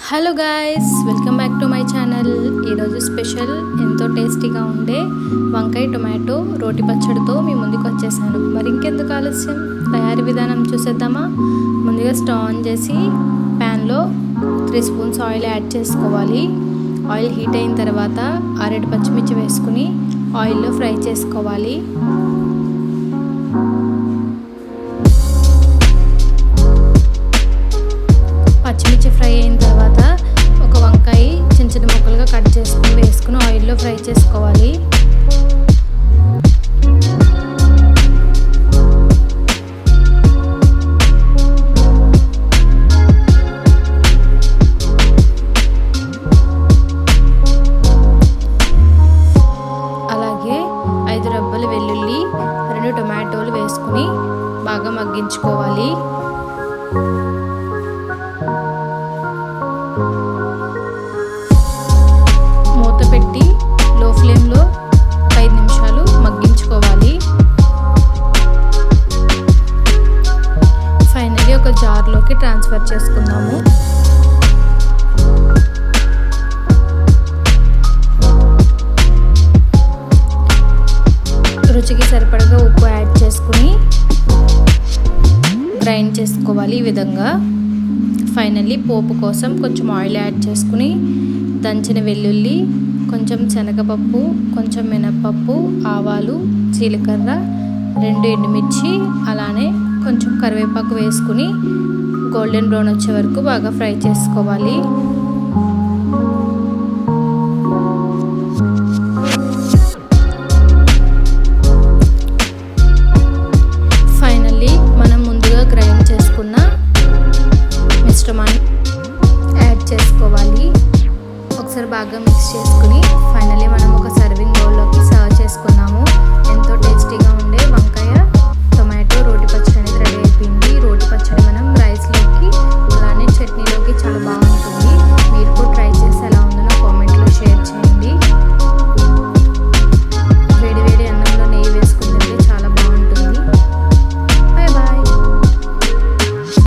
Hello guys, welcome back to my channel. ఈరోజు special ఎంతో టేస్టీగా ఉండే వంకాయ టొమాటో రోటి పచ్చడితో మీ ముందుకు వచ్చేసాను. మరి ఇంకెందుకు ఆలస్యం, తయారీ విధానం చూసేద్దామా. ముందుగా స్టవ్ ఆన్ చేసి ప్యాన్లో 3 స్పూన్స్ ఆయిల్ యాడ్ చేసుకోవాలి. ఆయిల్ హీట్ అయిన తర్వాత 6 పచ్చిమిర్చి వేసుకుని ఆయిల్లో ఫ్రై చేసుకోవాలి. పచ్చిమిర్చి ఫ్రై అయిన తర్వాత ఒక వంకాయ చిన్న చిన్న ముక్కలుగా కట్ చేసుకుని వేసుకుని ఆయిల్లో ఫ్రై చేసుకోవాలి. అలాగే 5 రెబ్బలు వెల్లుల్లి, 2 టొమాటోలు వేసుకుని బాగా మగ్గించుకోవాలి. మూత పెట్టి లో ఫ్లేమ్లో 5 నిమిషాలు మగ్గించుకోవాలి. ఫైనల్లీ ఒక జార్లోకి ట్రాన్స్ఫర్ చేసుకుందాము. రుచికి సరిపడగా ఉప్పు యాడ్ చేసుకుని గ్రైండ్ చేసుకోవాలి. ఈ విధంగా ఫైనల్లీ పోపు కోసం కొంచెం ఆయిల్ యాడ్ చేసుకుని దంచిన వెల్లుల్లి, కొంచెం శనగపప్పు, కొంచెం మినప్పప్పు, ఆవాలు, జీలకర్ర, 2 ఎండుమిర్చి, అలానే కొంచెం కరివేపాకు వేసుకుని గోల్డెన్ బ్రౌన్ వచ్చే వరకు బాగా ఫ్రై చేసుకోవాలి. ఫైనల్లీ మనం ముందుగా గ్రైండ్ చేసుకున్న మిశ్రమాన్ని యాడ్ చేసుకోవాలి. ఒకసారి బాగా మిక్స్ చేసుకుని ఫైనల్లీ మనం